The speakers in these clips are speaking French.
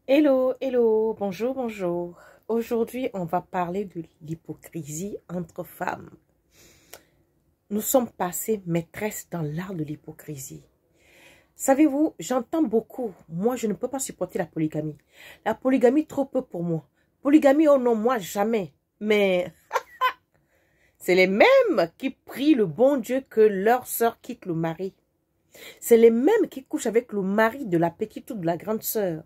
Hello, hello, bonjour, bonjour. Aujourd'hui, on va parler de l'hypocrisie entre femmes. Nous sommes passées maîtresses dans l'art de l'hypocrisie. Savez-vous, j'entends beaucoup. Moi, je ne peux pas supporter la polygamie. La polygamie, trop peu pour moi. Polygamie, oh non, moi, jamais. Mais c'est les mêmes qui prient le bon Dieu que leur sœur quitte le mari. C'est les mêmes qui couchent avec le mari de la petite ou de la grande sœur.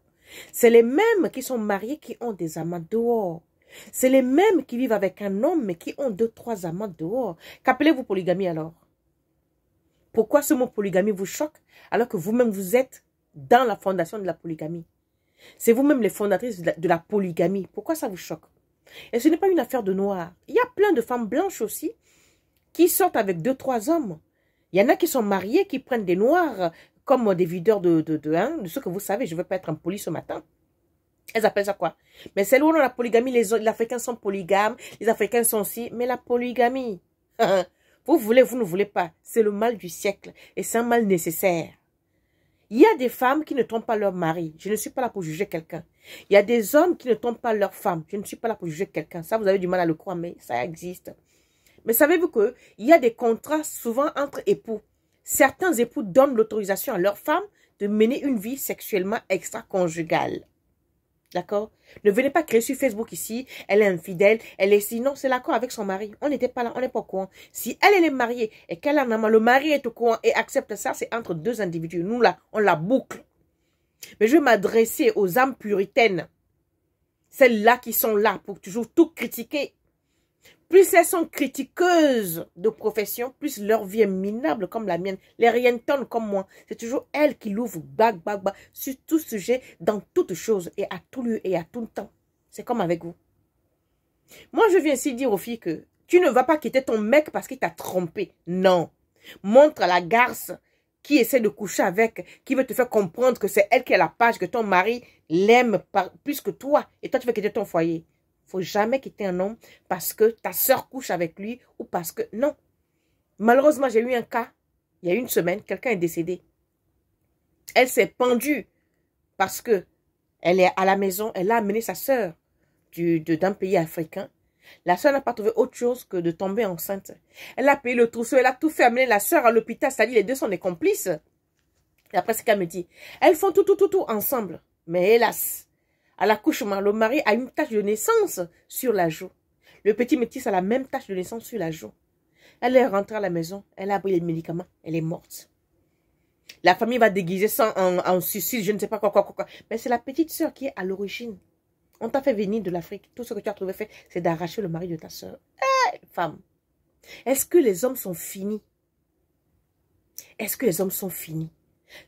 C'est les mêmes qui sont mariés qui ont des amants dehors. C'est les mêmes qui vivent avec un homme mais qui ont 2, 3 amants dehors. Qu'appelez-vous polygamie alors? Pourquoi ce mot polygamie vous choque alors que vous-même vous êtes dans la fondation de la polygamie? C'est vous-même les fondatrices de la polygamie. Pourquoi ça vous choque? Et ce n'est pas une affaire de noirs. Il y a plein de femmes blanches aussi qui sortent avec 2, 3 hommes. Il y en a qui sont mariés, qui prennent des noirs comme des videurs de ce que vous savez. Je ne veux pas être impoli ce matin. Elles appellent ça quoi? Mais c'est loin dans la polygamie. Les Africains sont polygames. Les Africains sont aussi. Mais la polygamie, vous voulez, vous ne voulez pas. C'est le mal du siècle. Et c'est un mal nécessaire. Il y a des femmes qui ne trompent pas leur mari. Je ne suis pas là pour juger quelqu'un. Il y a des hommes qui ne trompent pas leur femme. Je ne suis pas là pour juger quelqu'un. Ça, vous avez du mal à le croire, mais ça existe. Mais savez-vous qu'il y a des contrats souvent entre époux. Certains époux donnent l'autorisation à leur femme de mener une vie sexuellement extra-conjugale. D'accord? Ne venez pas créer sur Facebook ici, elle est infidèle, elle est sinon, c'est l'accord avec son mari. On n'était pas là, on n'est pas au courant. Si elle est mariée et qu'elle a un amant, le mari est au courant et accepte ça, c'est entre 2 individus. Nous là, on la boucle. Mais je vais m'adresser aux âmes puritaines. Celles-là qui sont là pour toujours tout critiquer. Plus elles sont critiqueuses de profession, plus leur vie est minable comme la mienne. Les rientonnes comme moi, c'est toujours elles qui l'ouvrent sur tout sujet, dans toute chose et à tout lieu et à tout temps. C'est comme avec vous. Moi, je viens ici dire aux filles que tu ne vas pas quitter ton mec parce qu'il t'a trompé. Non. Montre à la garce qui essaie de coucher avec, qui veut te faire comprendre que c'est elle qui a la page, que ton mari l'aime plus que toi. Et toi, tu veux quitter ton foyer. Faut jamais quitter un homme parce que ta soeur couche avec lui ou parce que... Non. Malheureusement, j'ai eu un cas. Il y a une semaine, quelqu'un est décédé. Elle s'est pendue parce que elle est à la maison. Elle a amené sa soeur d'un pays africain. La soeur n'a pas trouvé autre chose que de tomber enceinte. Elle a payé le trousseau. Elle a tout fait amener la soeur à l'hôpital. C'est-à-dire les deux sont des complices. Et après, c'est qu'elle me dit. Elles font tout ensemble. Mais hélas... À l'accouchement, le mari a une tache de naissance sur la joue. Le petit métis a la même tache de naissance sur la joue. Elle est rentrée à la maison, elle a pris les médicaments, elle est morte. La famille va déguiser ça en suicide, je ne sais pas quoi. Mais c'est la petite sœur qui est à l'origine. On t'a fait venir de l'Afrique. Tout ce que tu as trouvé fait, c'est d'arracher le mari de ta sœur. Femme, est-ce que les hommes sont finis? Est-ce que les hommes sont finis?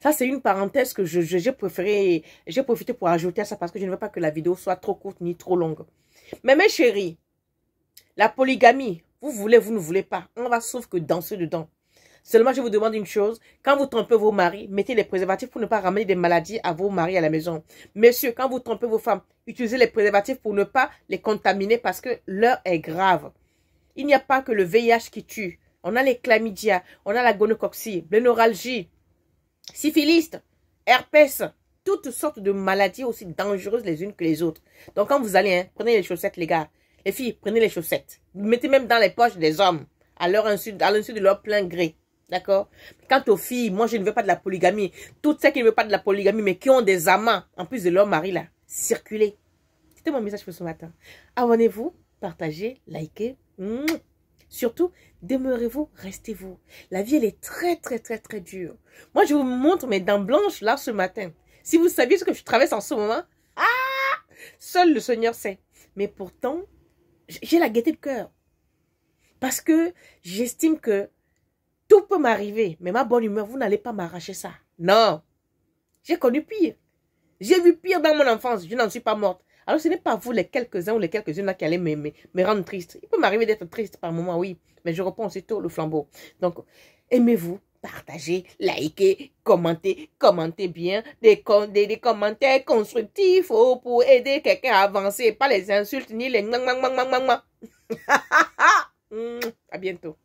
Ça, c'est une parenthèse que j'ai profité pour ajouter à ça parce que je ne veux pas que la vidéo soit trop courte ni trop longue. Mais mes chéris, la polygamie, vous voulez, vous ne voulez pas. On va sauf que danser dedans. Seulement, je vous demande une chose. Quand vous trompez vos maris, mettez les préservatifs pour ne pas ramener des maladies à vos maris à la maison. Messieurs, quand vous trompez vos femmes, utilisez les préservatifs pour ne pas les contaminer parce que l'heure est grave. Il n'y a pas que le VIH qui tue. On a les chlamydia, on a la gonocoxie, blénoralgie, syphilis, herpès, toutes sortes de maladies aussi dangereuses les unes que les autres. Donc quand vous allez, prenez les chaussettes les gars. Les filles, prenez les chaussettes. Mettez même dans les poches des hommes, à l'insu de leur plein gré. D'accord? Quant aux filles, moi je ne veux pas de la polygamie. Toutes celles qui ne veulent pas de la polygamie, mais qui ont des amants, en plus de leur mari là, circulez. C'était mon message pour ce matin. Abonnez-vous, partagez, likez. Surtout, demeurez-vous, restez-vous. La vie, elle est très dure. Moi, je vous montre mes dents blanches là ce matin. Si vous saviez ce que je traverse en ce moment, seul le Seigneur sait. Mais pourtant, j'ai la gaieté de cœur. Parce que j'estime que tout peut m'arriver. Mais ma bonne humeur, vous n'allez pas m'arracher ça. Non. J'ai connu pire. J'ai vu pire dans mon enfance. Je n'en suis pas morte. Alors, ce n'est pas vous, les quelques-uns ou les quelques-unes là qui allez me rendre triste. Il peut m'arriver d'être triste par moment, oui. Mais je reprends aussitôt le flambeau. Donc, aimez-vous, partagez, likez, commentez bien. Des commentaires constructifs pour aider quelqu'un à avancer. Pas les insultes ni les... À bientôt.